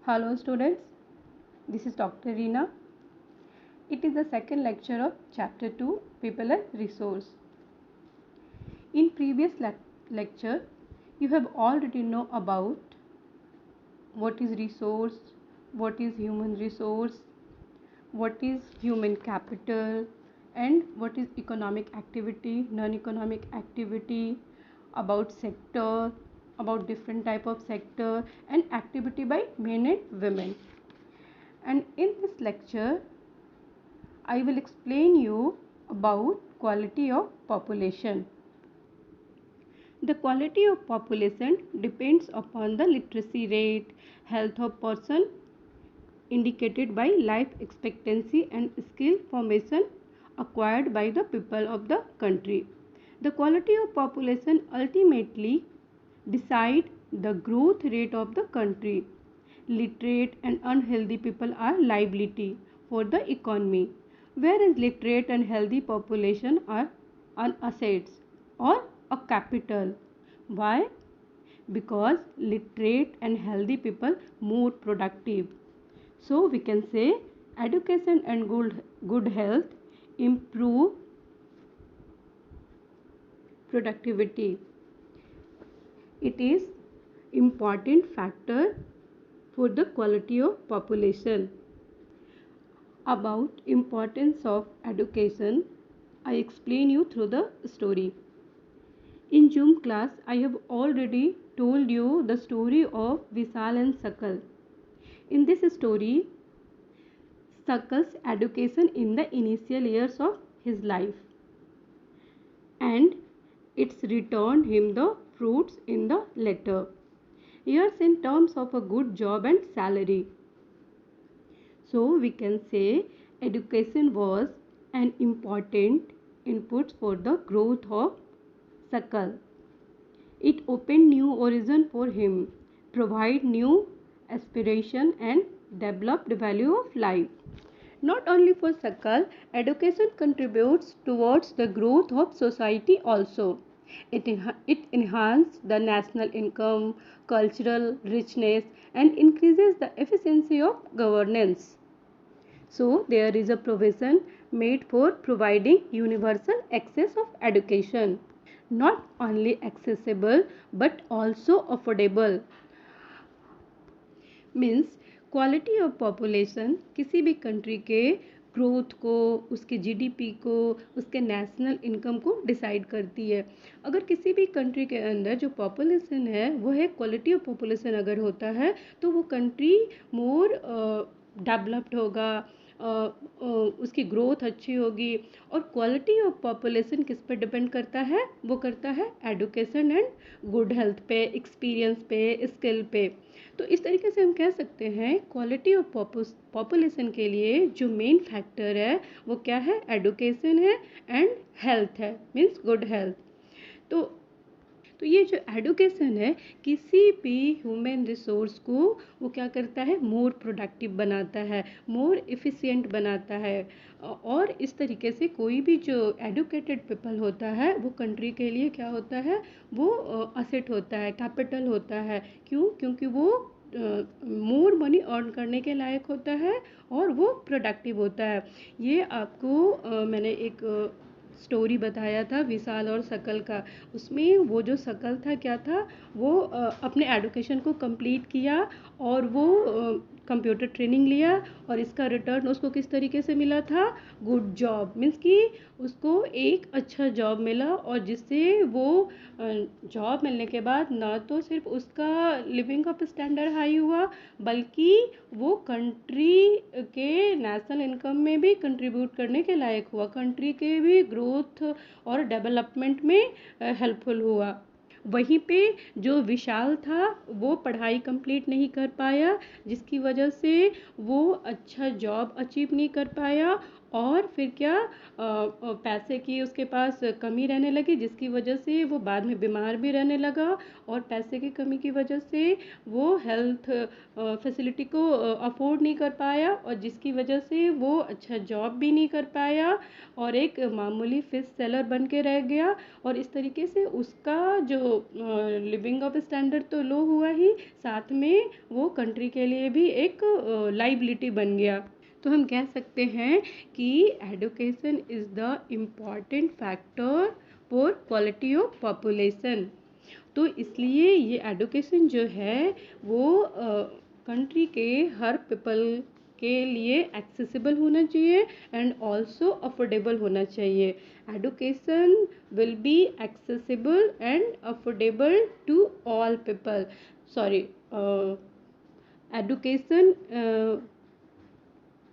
Hello students, this is Dr. Reena. It is the second lecture of chapter 2 People and Resource. In previous lecture, you have already know about what is resource, what is human resource, what is human capital, and what is economic activity, non-economic activity, about sector, about different type of sector, and activity by men and women. And in this lecture I will explain you about quality of population. The quality of population depends upon the literacy rate, health of person indicated by life expectancy and skill formation acquired by the people of the country. The quality of population ultimately decide the growth rate of the country. Literate and unhealthy people are liability for the economy, whereas literate and healthy population are an assets or a capital. Why? Because literate and healthy people more productive. So we can say education and good health improve productivity. It is important factor for the quality of population. About importance of education, I explain you through the story. In Zoom class, I have already told you the story of Vishal and Sakal. In this story, Sakal's education in the initial years of his life, and it's returned him the fruits in the later years in terms of a good job and salary. So we can say education was an important input for the growth of Sakal. It opened new horizon for him, provide new aspiration and developed value of life. Not only for Sakal, education contributes towards the growth of society also. It enhances the national income, cultural richness, and increases the efficiency of governance. So there is a provision made for providing universal access of education. Not only accessible but also affordable. Means quality of population किसी भी country के growth को, उसके GDP को, उसके national income को decide करती है. अगर किसी भी कंट्री के अंदर जो पॉपुलेशन है वो है क्वालिटी ऑफ पॉपुलेशन अगर होता है तो वो कंट्री मोर डेवलप्ड होगा, उसकी ग्रोथ अच्छी होगी. और क्वालिटी ऑफ पॉपुलेशन किस पे डिपेंड करता है? वो करता है एडुकेशन एंड गुड हेल्थ पे, एक्सपीरियंस पे, स्किल पे. तो इस तरीके से हम कह सकते हैं क्वालिटी ऑफ पॉपुलेशन के लिए जो मेन फैक्टर है वो क्या है? एडुकेशन है एंड हेल्थ है, मीन्स गुड हेल्थ. तो ये जो एडुकेशन है किसी भी ह्यूमन रिसोर्स को वो क्या करता है? मोर प्रोडक्टिव बनाता है, मोर एफिशिएंट बनाता है. और इस तरीके से कोई भी जो एडुकेटेड पीपल होता है वो कंट्री के लिए क्या होता है? वो असेट होता है, कैपिटल होता है. क्यों? क्योंकि वो मोर मनी अर्न करने के लायक होता है और वो प्रोडक्टिव होता है. ये आपको मैंने एक स्टोरी बताया था विशाल और सकल का. उसमें वो जो सकल था क्या था, वो अपने एडुकेशन को कंप्लीट किया और वो कंप्यूटर ट्रेनिंग लिया और इसका रिटर्न उसको किस तरीके से मिला था? Good job. मीन्स कि उसको एक अच्छा जॉब मिला और जिससे वो जॉब मिलने के बाद ना तो सिर्फ उसका लिविंग ऑफ स्टैंडर्ड हाई हुआ बल्कि वो कंट्री के नेशनल इनकम में भी कंट्रीब्यूट करने के लायक हुआ, कंट्री के भी ग्रोथ और डेवलपमेंट में हेल्पफुल हुआ. वहीं पे जो विशाल था वो पढ़ाई कंप्लीट नहीं कर पाया जिसकी वजह से वो अच्छा जॉब अचीव नहीं कर पाया और फिर क्या पैसे की उसके पास कमी रहने लगी, जिसकी वजह से वो बाद में बीमार भी रहने लगा, और पैसे की कमी की वजह से वो हेल्थ फैसिलिटी को अफोर्ड नहीं कर पाया, और जिसकी वजह से वो अच्छा जॉब भी नहीं कर पाया और एक मामूली फिश सेलर बन के रह गया। और इस तरीके से उसका जो लिविंग ऑफ स्टैंडर्ड तो लो हुआ ही, साथ में वो कंट्री के लिए भी एक लाइबिलिटी बन गया। तो हम कह सकते हैं कि education is the important factor for quality of population. तो इसलिए ये एडुकेशन जो है वो कंट्री के हर पीपल के लिए एक्सेसिबल होना चाहिए एंड ऑल्सो अफोर्डेबल होना चाहिए। Education will be accessible and affordable to all people. Sorry, education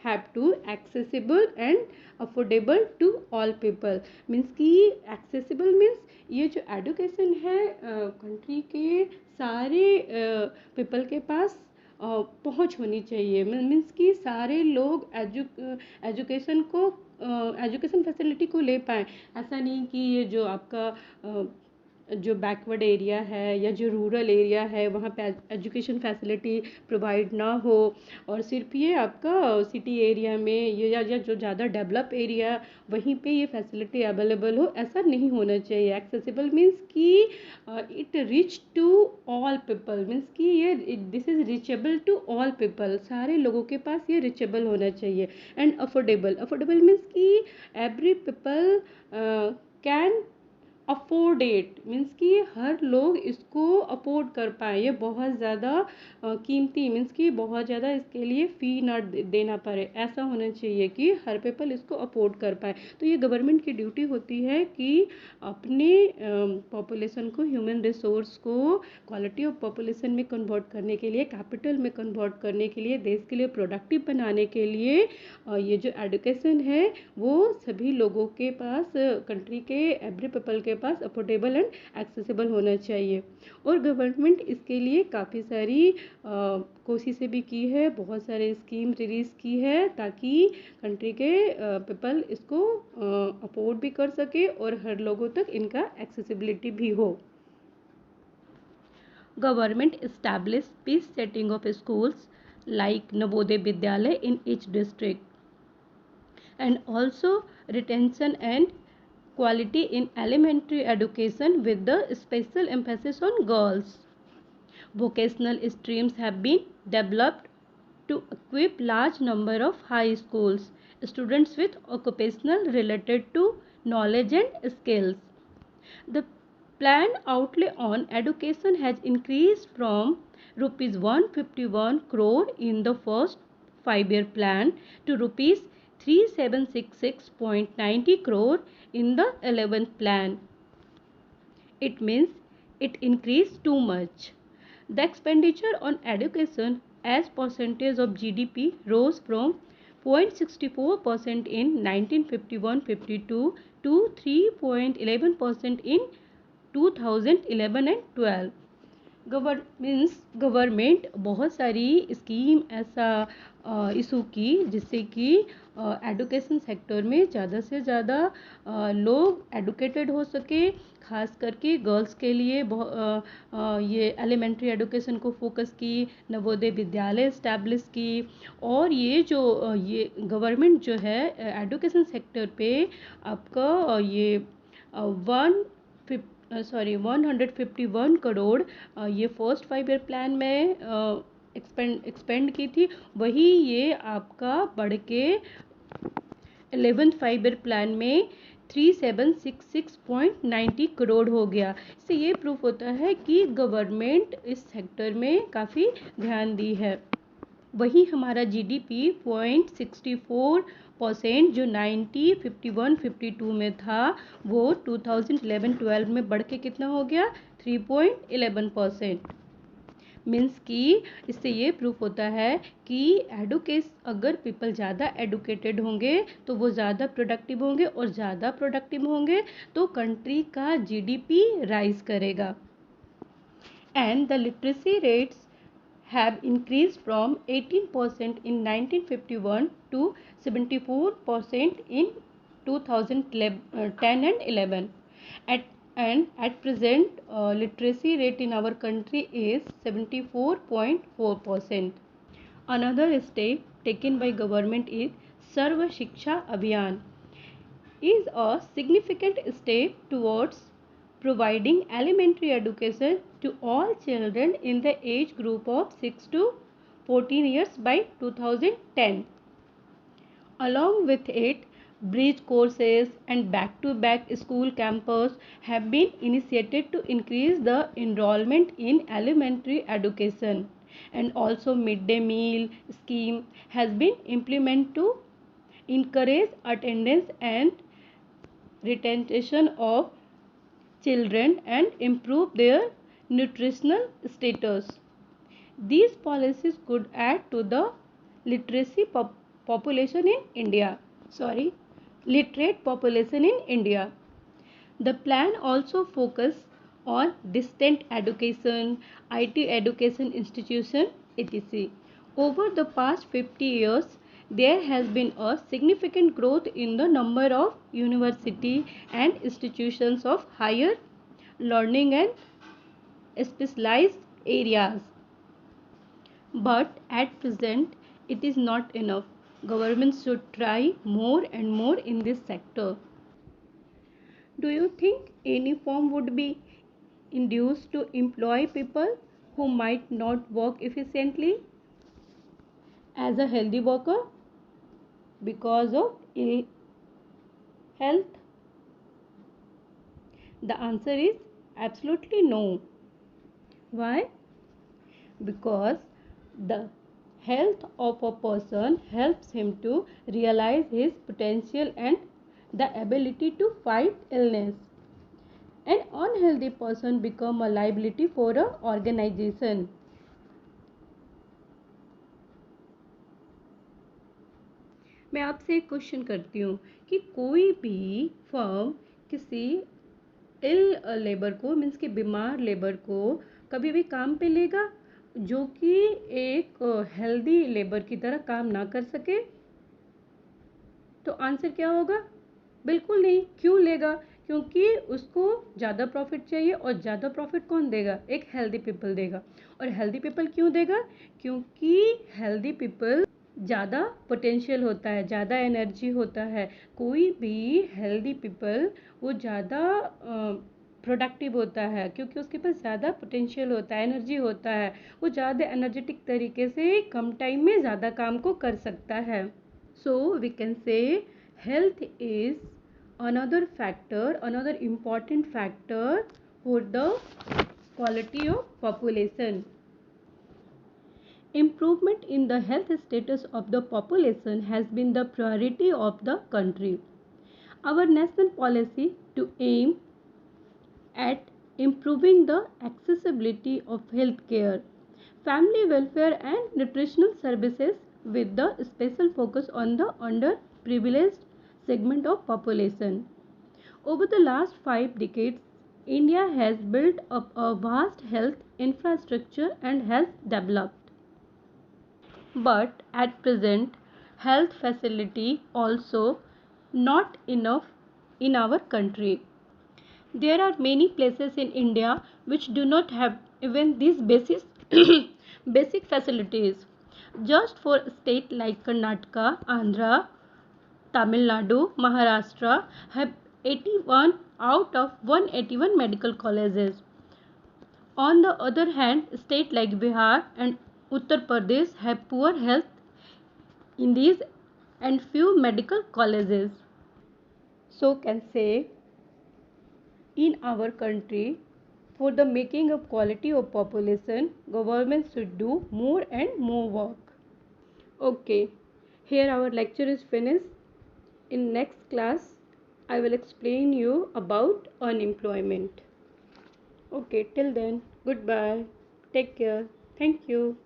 have to accessible and affordable to all people। Means कि accessible मीन्स ये जो education है कंट्री के सारे पीपल के पास पहुंच होनी चाहिए। मीन्स कि सारे लोग एजुकेशन को एजुकेशन फैसिलिटी को ले पाएँ। ऐसा नहीं कि ये जो आपका जो बैकवर्ड एरिया है या जो रूरल एरिया है वहाँ पे एजुकेशन फैसिलिटी प्रोवाइड ना हो, और सिर्फ ये आपका सिटी एरिया में ये या जो ज़्यादा डेवलप एरिया वहीं पे ये फैसिलिटी अवेलेबल हो, ऐसा नहीं होना चाहिए। एक्सेसिबल मीन्स कि it reach to all people, means कि ये this is reachable to all people, सारे लोगों के पास ये रिचेबल होना चाहिए। एंड अफोर्डेबल, अफोर्डेबल मीन्स कि every people can afford it, means कि हर लोग इसको अफोर्ड कर पाए। ये बहुत ज़्यादा कीमती मीन्स कि बहुत ज़्यादा इसके लिए फ़ी ना देना पड़े, ऐसा होना चाहिए कि हर पीपल इसको अफोर्ड कर पाए। तो ये गवर्नमेंट की ड्यूटी होती है कि अपने पॉपुलेशन को, ह्यूमन रिसोर्स को क्वालिटी ऑफ पॉपुलेशन में कन्वर्ट करने के लिए, कैपिटल में कन्वर्ट करने के लिए, देश के लिए प्रोडक्टिव बनाने के लिए ये जो एडुकेशन है वो सभी लोगों के पास, कंट्री के एवरी पीपल के पास अफोर्डेबल एंड एक्सेसिबल होना चाहिए। और गवर्नमेंट इसके लिए काफ़ी सारी कोशिशें भी की है, बहुत सारे स्कीम रिलीज़ की है ताकि कंट्री के पीपल इसको अफोर्ड भी कर सके और हर लोगों तक इनका एक्सेसिबिलिटी भी हो। Government established peace setting of schools like Navodaya Vidyalaya in each district, and also retention and quality in elementary education with the special emphasis on girls. Vocational streams have been developed to equip large number of high schools students with occupational related to knowledge and skills. The planned outlay on education has increased from rupees 151 crore in the first 5-year plan to rupees 3766.90 crore in the 11th plan. It means it increased too much. The expenditure on education as percentage of GDP rose from 0.64% in 1951-52 to 3.11% in 2011 and 12। Government बहुत सारी scheme ऐसा issue की जिससे कि education sector में ज़्यादा से ज़्यादा लोग एडुकेटेड हो सके, खास करके गर्ल्स के लिए ये एलिमेंट्री एडुकेशन को फोकस की, नवोदय विद्यालय इस्टेब्लिश की। और ये जो ये गवर्नमेंट जो है एडुकेशन सेक्टर पे आपका ये 151 करोड़ ये फर्स्ट 5-year प्लान में एक्सपेंड की थी, वही ये आपका बढ़ के 11th 5-year प्लान में 3766.90 करोड़ हो गया। इससे ये प्रूफ होता है कि गवर्नमेंट इस सेक्टर में काफ़ी ध्यान दी है। वही हमारा जीडीपी 0.64% जो 1951-52 में था वो 2011-12 में बढ़ के कितना हो गया 3.11%। मीन्स कि इससे ये प्रूफ होता है कि अगर पीपल ज़्यादा एडुकेटेड होंगे तो वो ज़्यादा प्रोडक्टिव होंगे, और ज़्यादा प्रोडक्टिव होंगे तो कंट्री का जीडीपी राइज करेगा। And the literacy rates have increased from 18% in 1951 to 74% in 2010 and 11. At present, literacy rate in our country is 74.4%. Another step taken by government is Sarva Shiksha Abhiyan, is a significant step towards providing elementary education to all children in the age group of 6 to 14 years by 2010. Along with it, bridge courses and back-to-back school campus have been initiated to increase the enrollment in elementary education, and also midday meal scheme has been implemented to encourage attendance and retention of children and improve their nutritional status. These policies could add to the literacy population in India. Literate population in India. The plan also focuses on distant education, IT education institution, etc. Over the past 50 years, there has been a significant growth in the number of university and institutions of higher learning and specialized areas. But at present, it is not enough. Government should try more and more in this sector. Do you think any firm would be induced to employ people who might not work efficiently as a healthy worker because of ill health? The answer is absolutely no. Why? Because the health of a person helps him to realize his potential and the ability to fight illness. An unhealthy person become a liability for a organization. मैं आपसे एक question करती हूँ कि कोई भी firm किसी इल labour को मीन्स कि बीमार लेबर को कभी भी काम पे लेगा जो कि एक हेल्दी लेबर की तरह काम ना कर सके? तो आंसर क्या होगा? बिल्कुल नहीं। क्यों लेगा? क्योंकि उसको ज़्यादा प्रॉफिट चाहिए, और ज़्यादा प्रॉफिट कौन देगा? एक हेल्दी पीपल देगा। और हेल्दी पीपल क्यों देगा? क्योंकि हेल्दी पीपल ज़्यादा पोटेंशियल होता है, ज़्यादा एनर्जी होता है। कोई भी हेल्दी पीपल वो ज़्यादा प्रोडक्टिव होता है क्योंकि उसके पास ज़्यादा पोटेंशियल होता है, एनर्जी होता है। वो ज़्यादा एनर्जेटिक तरीके से कम टाइम में ज़्यादा काम को कर सकता है। So we can say health is another important factor for the quality of population. Improvement in the health status of the population has been the priority of the country. Our national policy to aim at improving the accessibility of health care, family welfare and nutritional services with the special focus on the underprivileged segment of population. Over the last 5 decades, India has built up a vast health infrastructure and has developed. But at present, health facility also not enough in our country. There are many places in India which do not have even these basic basic facilities. Just for state like Karnataka, Andhra, Tamil Nadu, Maharashtra have 81 out of 181 medical colleges. On the other hand, states like Bihar and Uttar Pradesh have poor health in these and few medical colleges. So can say in our country, for the making of quality of population, government should do more and more work. Okay, here our lecture is finished. In next class, I will explain you about unemployment. Okay, till then, goodbye. Take care. Thank you.